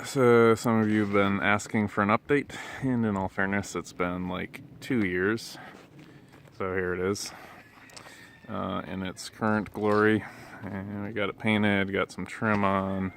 So some of you have been asking for an update, and in all fairness, it's been like 2 years. So here it is, in its current glory. And we got it painted, got some trim on.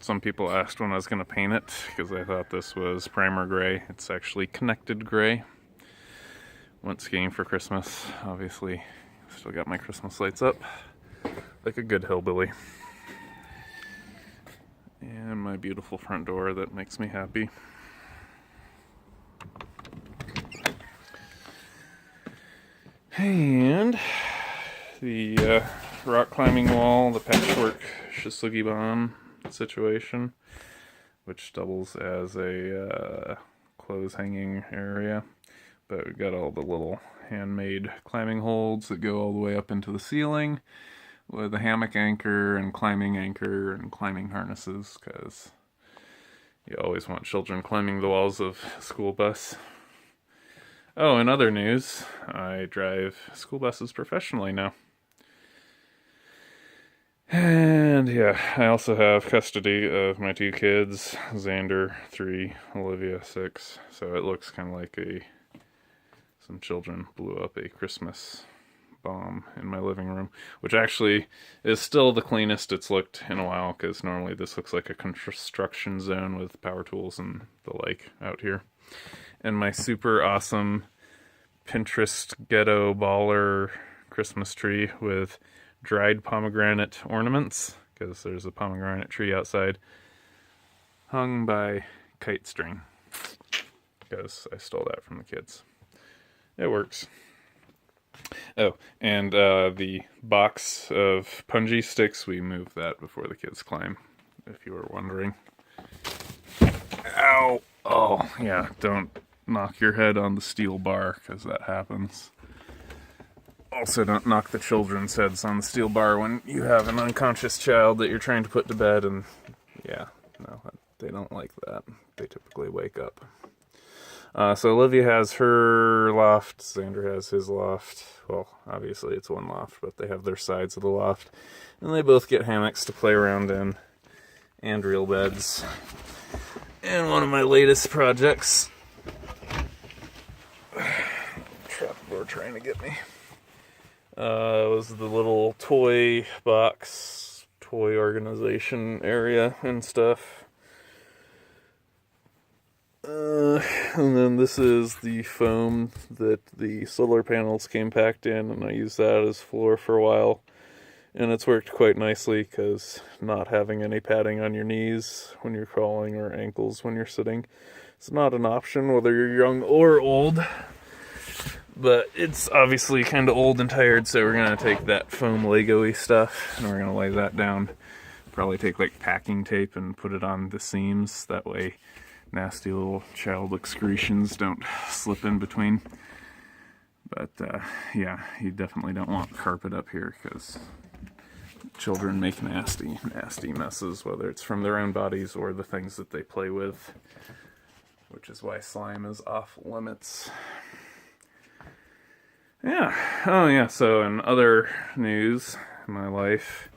Some people asked when I was going to paint it, because I thought this was primer gray. It's actually connected gray. Went skiing for Christmas, obviously. Still got my Christmas lights up, like a good hillbilly. And my beautiful front door that makes me happy. And the rock climbing wall, the patchwork shisugi situation, which doubles as a clothes hanging area. But we've got all the little handmade climbing holds that go all the way up into the ceiling, with a hammock anchor and climbing harnesses, because you always want children climbing the walls of a school bus. Oh, in other news, I drive school buses professionally now. And yeah, I also have custody of my two kids, Xander 3, Olivia 6. So it looks kind of like some children blew up a Christmas bomb in my living room, which actually is still the cleanest it's looked in a while, because normally this looks like a construction zone with power tools and the like out here. And my super awesome Pinterest ghetto baller Christmas tree with dried pomegranate ornaments, because there's a pomegranate tree outside, hung by kite string, because I stole that from the kids. It works. Oh, and the box of punji sticks, we moved that before the kids climb, if you were wondering. Ow! Oh, yeah, don't knock your head on the steel bar, because that happens. Also, don't knock the children's heads on the steel bar when you have an unconscious child that you're trying to put to bed, and yeah, no, they don't like that. They typically wake up. So Olivia has her loft, Xander has his loft. Well, obviously it's one loft, but they have their sides of the loft. And they both get hammocks to play around in, and real beds. And one of my latest projects, trapdoor trying to get me, was the little toy box, toy organization area and stuff. And then this is the foam that the solar panels came packed in, and I used that as floor for a while. And it's worked quite nicely, because not having any padding on your knees when you're crawling or ankles when you're sitting, it's not an option whether you're young or old. But it's obviously kind of old and tired, so we're going to take that foam Lego-y stuff, and we're going to lay that down. Probably take like packing tape and put it on the seams, that way nasty little child excretions don't slip in between. But yeah, you definitely don't want carpet up here, because children make nasty messes, whether it's from their own bodies or the things that they play with, which is why slime is off limits. Yeah. Oh yeah, so in other news in my life,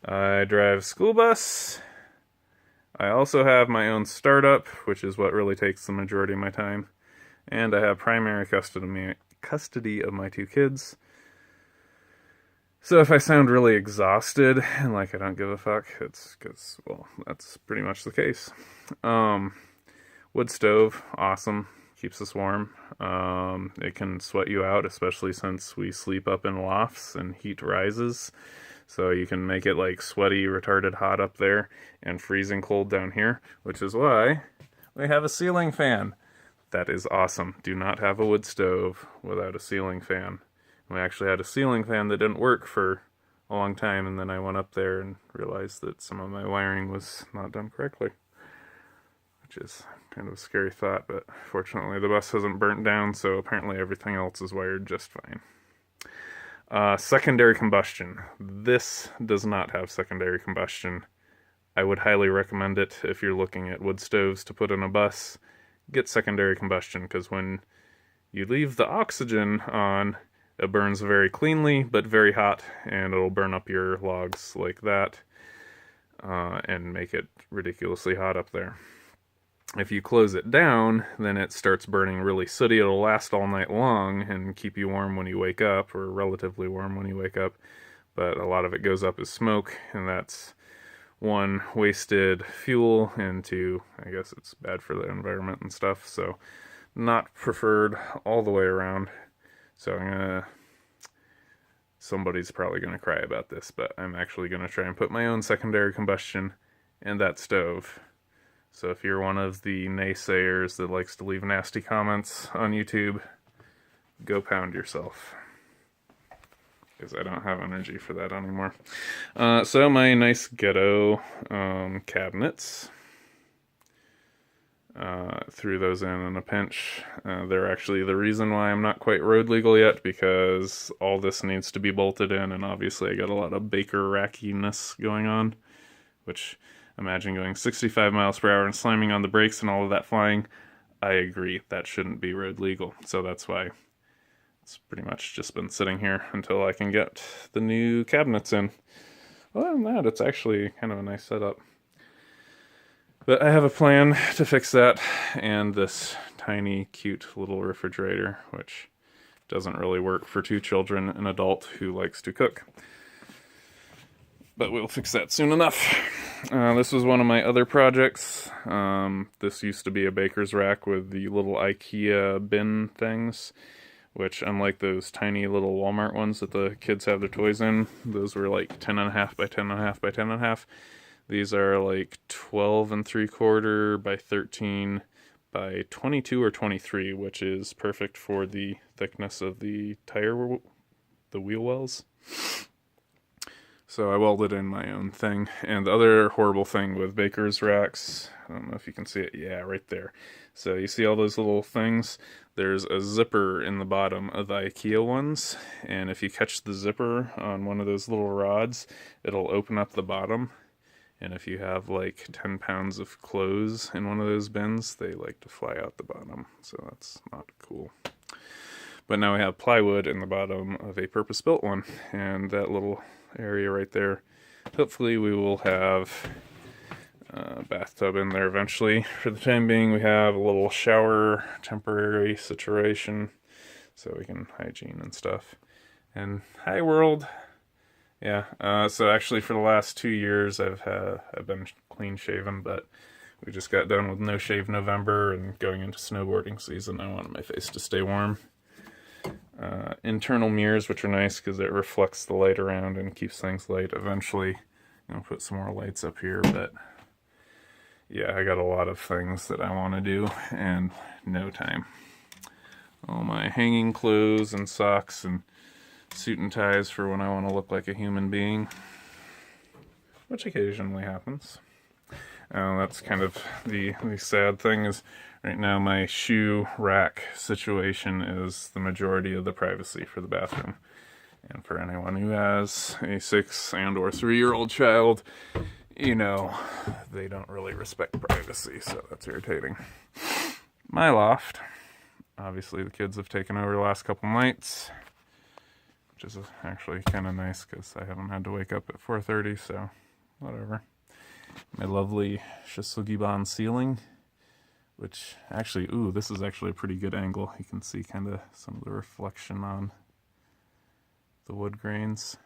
I drive school bus. I also have my own startup, which is what really takes the majority of my time. And I have primary custody of my two kids. So if I sound really exhausted and like I don't give a fuck, it's because, well, that's pretty much the case. Wood stove, awesome. Keeps us warm. It can sweat you out, especially since we sleep up in lofts and heat rises. So you can make it like sweaty, retarded hot up there and freezing cold down here, which is why we have a ceiling fan. That is awesome. Do not have a wood stove without a ceiling fan. We actually had a ceiling fan that didn't work for a long time, and then I went up there and realized that some of my wiring was not done correctly, which is kind of a scary thought, but fortunately the bus hasn't burnt down, so apparently everything else is wired just fine. Secondary combustion. This does not have secondary combustion. I would highly recommend it if you're looking at wood stoves to put in a bus. Get secondary combustion, because when you leave the oxygen on, it burns very cleanly, but very hot, and it'll burn up your logs like that. and make it ridiculously hot up there. If you close it down, then it starts burning really sooty. It'll last all night long and keep you warm when you wake up, or relatively warm when you wake up. But a lot of it goes up as smoke, and that's one, wasted fuel, and two, I guess it's bad for the environment and stuff. So not preferred all the way around. So somebody's probably gonna cry about this, but I'm actually gonna try and put my own secondary combustion in that stove. So if you're one of the naysayers that likes to leave nasty comments on YouTube, go pound yourself, because I don't have energy for that anymore. So my nice ghetto cabinets, threw those in a pinch. They're actually the reason why I'm not quite road legal yet, because all this needs to be bolted in, and obviously I got a lot of baker rackiness going on, which, imagine going 65 miles per hour and slamming on the brakes and all of that flying. I agree, that shouldn't be road legal. So that's why it's pretty much just been sitting here until I can get the new cabinets in. Other than that, it's actually kind of a nice setup. But I have a plan to fix that, and this tiny, cute little refrigerator, which doesn't really work for two children, an adult who likes to cook. But we'll fix that soon enough. This was one of my other projects. This used to be a baker's rack with the little IKEA bin things, which, unlike those tiny little Walmart ones that the kids have their toys in, those were like 10.5 by 10.5 by 10.5. These are like 12 3/4 by 13 by 22 or 23, which is perfect for the thickness of the wheel wells. So I welded in my own thing. And the other horrible thing with baker's racks, I don't know if you can see it, yeah, right there. So you see all those little things? There's a zipper in the bottom of the IKEA ones, and if you catch the zipper on one of those little rods, it'll open up the bottom. And if you have like 10 pounds of clothes in one of those bins, they like to fly out the bottom. So that's not cool. But now we have plywood in the bottom of a purpose-built one, and that little area right there, hopefully we will have a bathtub in there eventually. For the time being, we have a little shower temporary situation so we can hygiene and stuff. And hi world. Yeah, so actually for the last 2 years I've been clean shaven, but we just got done with No Shave November and going into snowboarding season. I wanted my face to stay warm. Internal mirrors, which are nice because it reflects the light around and keeps things light. Eventually, I'll put some more lights up here, but yeah, I got a lot of things that I want to do and no time. All my hanging clothes and socks and suit and ties for when I want to look like a human being, which occasionally happens. That's kind of the sad thing is right now my shoe rack situation is the majority of the privacy for the bathroom. And for anyone who has a 6 and or 3-year-old child, you know, they don't really respect privacy, so that's irritating. My loft, obviously the kids have taken over the last couple nights, which is actually kind of nice because I haven't had to wake up at 4:30, so whatever. My lovely Shisugiban ceiling, which actually, ooh, this is actually a pretty good angle. You can see kind of some of the reflection on the wood grains.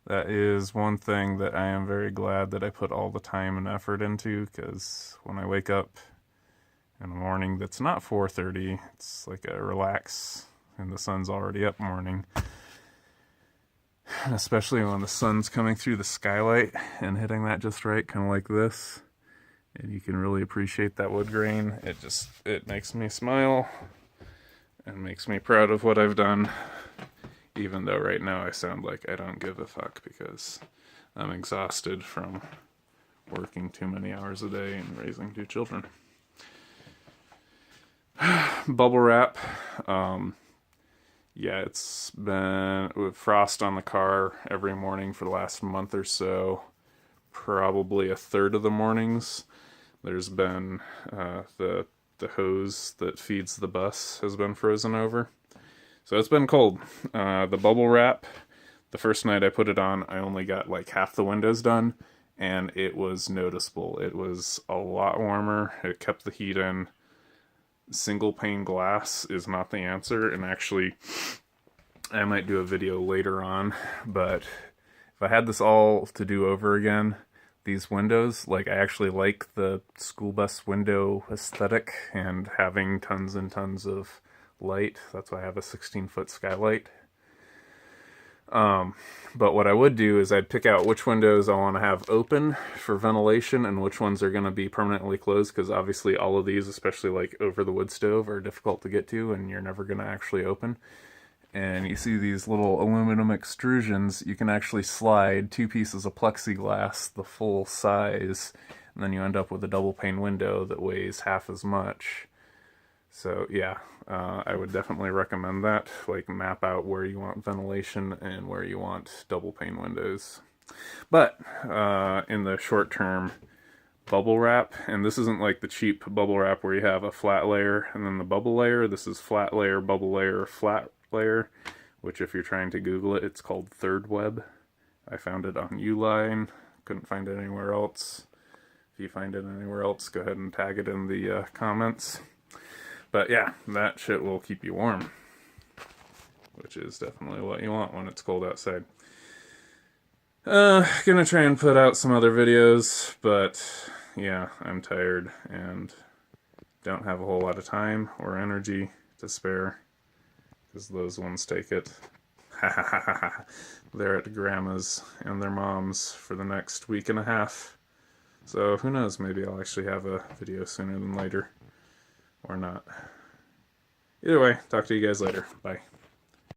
That is one thing that I am very glad that I put all the time and effort into, because when I wake up in the morning that's not 4:30, it's like a relax and the sun's already up morning. And especially when the sun's coming through the skylight and hitting that just right, kind of like this, and you can really appreciate that wood grain. It makes me smile and makes me proud of what I've done, even though right now I sound like I don't give a fuck because I'm exhausted from working too many hours a day and raising 2 children. Bubble wrap. Yeah, it's been with frost on the car every morning for the last month or so. Probably a third of the mornings. There's been the hose that feeds the bus has been frozen over. So it's been cold. The bubble wrap, the first night I put it on, I only got like half the windows done, and it was noticeable. It was a lot warmer. It kept the heat in. Single pane glass is not the answer, and actually I might do a video later on, but if I had this all to do over again, these windows, like, I actually like the school bus window aesthetic and having tons and tons of light. That's why I have a 16-foot skylight. But what I would do is I'd pick out which windows I want to have open for ventilation and which ones are going to be permanently closed, because obviously all of these, especially like over the wood stove, are difficult to get to and you're never going to actually open. And you see these little aluminum extrusions, you can actually slide 2 pieces of plexiglass the full size, and then you end up with a double pane window that weighs half as much. So yeah, I would definitely recommend that. Like, map out where you want ventilation and where you want double pane windows. But in the short term, bubble wrap, and this isn't like the cheap bubble wrap where you have a flat layer and then the bubble layer. This is flat layer, bubble layer, flat layer, which if you're trying to Google it, it's called Third Web. I found it on Uline, couldn't find it anywhere else. If you find it anywhere else, go ahead and tag it in the comments. But yeah, that shit will keep you warm, which is definitely what you want when it's cold outside. Gonna try and put out some other videos, but yeah, I'm tired and don't have a whole lot of time or energy to spare, because those ones take it. They're at grandma's and their mom's for the next week and a half. So who knows, maybe I'll actually have a video sooner than later. Or not. Either way, talk to you guys later. Bye.